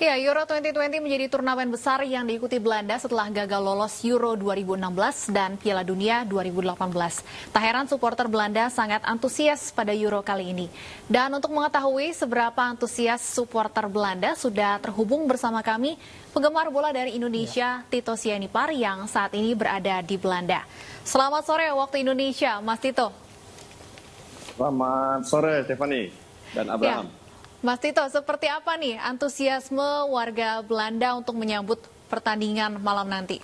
Ya, Euro 2020 menjadi turnamen besar yang diikuti Belanda setelah gagal lolos Euro 2016 dan Piala Dunia 2018. Tak heran supporter Belanda sangat antusias pada Euro kali ini. Dan untuk mengetahui seberapa antusias supporter Belanda sudah terhubung bersama kami, penggemar bola dari Indonesia, Tito Sianipar yang saat ini berada di Belanda. Selamat sore waktu Indonesia, Mas Tito. Selamat sore, Stephanie dan Abraham. Ya. Mas Tito, seperti apa nih antusiasme warga Belanda untuk menyambut pertandingan malam nanti?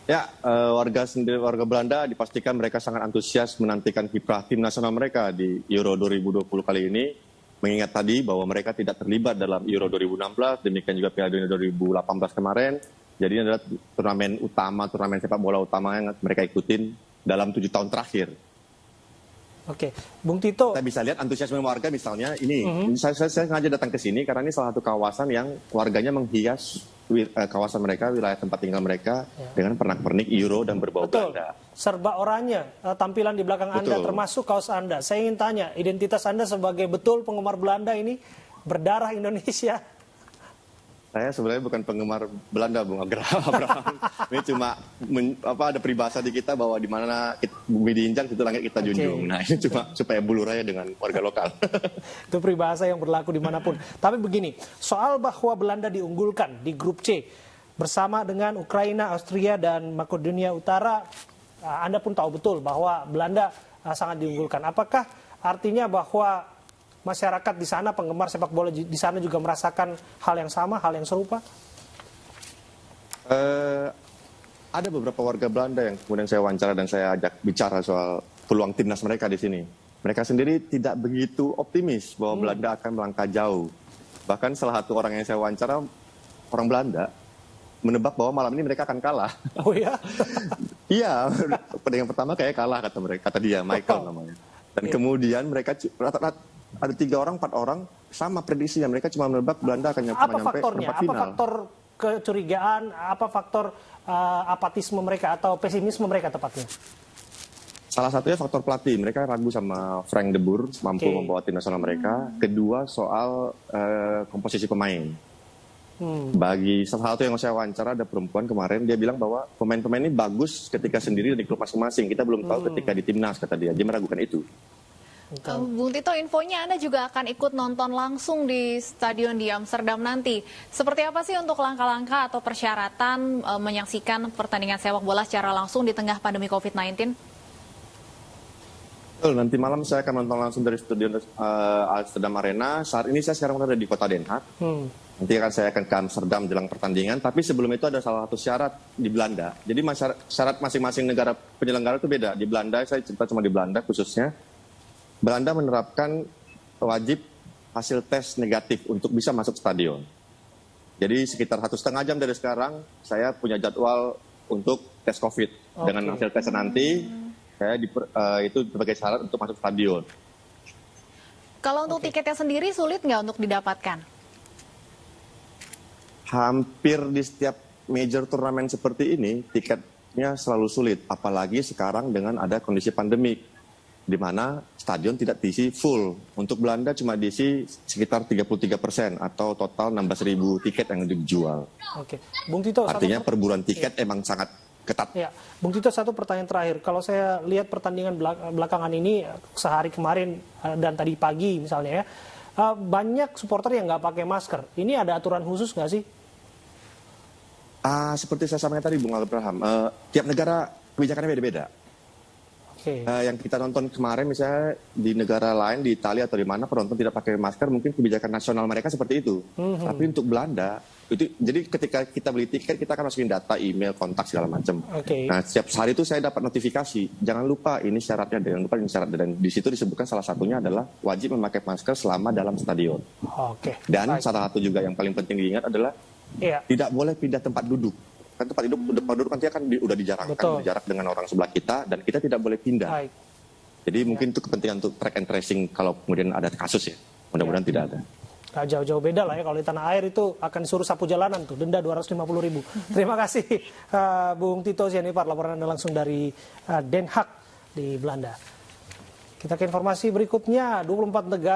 Ya, warga Belanda dipastikan mereka sangat antusias menantikan kiprah tim nasional mereka di Euro 2020 kali ini. Mengingat tadi bahwa mereka tidak terlibat dalam Euro 2016, demikian juga Piala Dunia 2018 kemarin. Jadi ini adalah turnamen sepak bola utama yang mereka ikutin dalam 7 tahun terakhir. Oke, Bung Tito. Kita bisa lihat antusiasme warga misalnya ini. Saya sengaja datang ke sini karena ini salah satu kawasan yang warganya menghias kawasan mereka, wilayah tempat tinggal mereka dengan pernak-pernik Euro dan berbau Belanda. Serba oranye tampilan di belakang Anda termasuk kaos Anda. Saya ingin tanya, identitas Anda sebagai betul penggemar Belanda ini berdarah Indonesia? Saya sebenarnya bukan penggemar Belanda, Bung Abraham. Ini cuma ada peribahasa di kita bahwa di mana bumi diinjak itu langit kita junjung. Nah ini cuma supaya bulur aja dengan warga lokal. Itu peribahasa yang berlaku dimanapun. Tapi begini, soal bahwa Belanda diunggulkan di grup C bersama dengan Ukraina, Austria, dan Makedonia Utara, Anda pun tahu betul bahwa Belanda sangat diunggulkan. Apakah artinya bahwa masyarakat di sana, penggemar sepak bola di sana juga merasakan hal yang sama, hal yang serupa? Ada beberapa warga Belanda yang kemudian saya wawancara dan saya ajak bicara soal peluang timnas mereka di sini. Mereka sendiri tidak begitu optimis bahwa Belanda akan melangkah jauh. Bahkan salah satu orang yang saya wawancara, orang Belanda, menebak bahwa malam ini mereka akan kalah. Oh ya? Iya, pertandingan pertama kayak kalah kata dia, Michael namanya. Dan kemudian mereka ada 3 orang, 4 orang, sama prediksinya. Mereka cuma menebak Belanda akan nyampe perempat final. Apa faktor kecurigaan, apa faktor apatisme mereka atau pesimisme mereka tepatnya? Salah satunya faktor pelatih. Mereka ragu sama Frank de Boer, mampu membawa tim nasional mereka. Kedua, soal komposisi pemain. Bagi salah satu yang saya wawancara, ada perempuan kemarin, dia bilang bahwa pemain-pemain ini bagus ketika sendiri di klub masing-masing. Kita belum tahu ketika di timnas, kata dia. Dia meragukan itu. Bung Tito, infonya Anda juga akan ikut nonton langsung di stadion di Amsterdam nanti. Seperti apa sih untuk langkah-langkah atau persyaratan menyaksikan pertandingan sepak bola secara langsung di tengah pandemi COVID-19? Nanti malam saya akan nonton langsung dari stadion Amsterdam Arena. Saat ini saya sekarang berada di kota Den Haag. Nanti saya akan ke Amsterdam jelang pertandingan. Tapi sebelum itu ada salah satu syarat di Belanda. Jadi syarat masing-masing negara penyelenggara itu beda. Di Belanda, saya cerita cuma di Belanda khususnya, Belanda menerapkan wajib hasil tes negatif untuk bisa masuk stadion. Jadi sekitar 1,5 jam dari sekarang, saya punya jadwal untuk tes COVID. Dengan hasil tes nanti, saya itu sebagai syarat untuk masuk stadion. Kalau untuk tiketnya sendiri sulit nggak untuk didapatkan? Hampir di setiap major turnamen seperti ini, tiketnya selalu sulit. Apalagi sekarang dengan ada kondisi pandemik, di mana stadion tidak diisi full. Untuk Belanda cuma diisi sekitar 33% atau total 16.000 tiket yang dijual. Oke, Bung Tito. Artinya perburuan tiket emang sangat ketat. Ya, Bung Tito, satu pertanyaan terakhir. Kalau saya lihat pertandingan belakangan ini, sehari kemarin dan tadi pagi misalnya ya, banyak supporter yang nggak pakai masker. Ini ada aturan khusus nggak sih? Seperti saya sampaikan tadi, Bung Abraham, tiap negara kebijakannya beda-beda. Yang kita nonton kemarin misalnya di negara lain, di Italia atau di mana, penonton tidak pakai masker, mungkin kebijakan nasional mereka seperti itu. Tapi untuk Belanda, jadi ketika kita beli tiket, kita akan masukin data, email, kontak, segala macam. Nah, setiap hari itu saya dapat notifikasi, jangan lupa ini syaratnya, jangan lupa ini syaratnya. Dan di situ disebutkan salah satunya adalah wajib memakai masker selama dalam stadion. Dan salah satu juga yang paling penting diingat adalah tidak boleh pindah tempat duduk. Kan tempat duduk nanti akan udah dijarakkan, jarak dengan orang sebelah kita, dan kita tidak boleh pindah. Jadi mungkin itu kepentingan untuk track and tracing kalau kemudian ada kasus ya. Mudah-mudahan tidak ada. Gak jauh-jauh beda lah ya, kalau di tanah air itu akan disuruh sapu jalanan tuh, denda 250.000. Terima kasih Bung Tito Sianipar, laporan Anda langsung dari Den Haag di Belanda. Kita ke informasi berikutnya, 24 negara